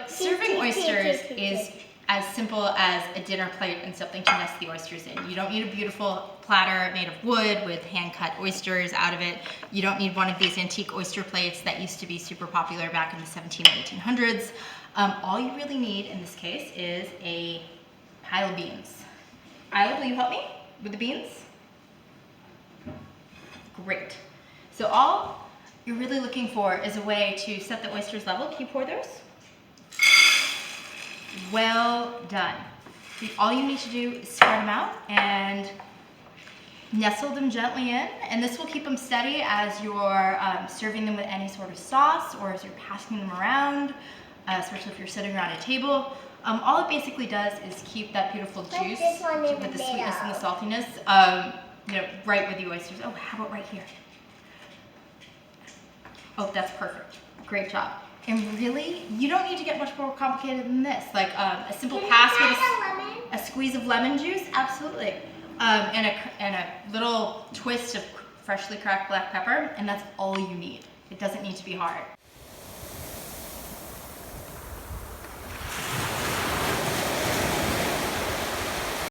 serving oysters is as simple as a dinner plate and something to nest the oysters in. You don't need a beautiful platter made of wood with hand-cut oysters out of it. You don't need one of these antique oyster plates that used to be super popular back in the 1700s, 1800s. All you really need in this case is a pile of beans. Isla, will you help me with the beans? Great. So all you're really looking for is a way to set the oysters level. Can you pour those? Well done. All you need to do is spread them out and nestle them gently in, and this will keep them steady as you're serving them with any sort of sauce or as you're passing them around, especially if you're sitting around a table. All it basically does is keep that beautiful juice with the sweetness and the saltiness, right with the oysters. Oh, how about right here? Oh, that's perfect. Great job. And really, you don't need to get much more complicated than this. Like a simple pass with a squeeze of lemon juice, absolutely. And a little twist of freshly cracked black pepper, and that's all you need. It doesn't need to be hard.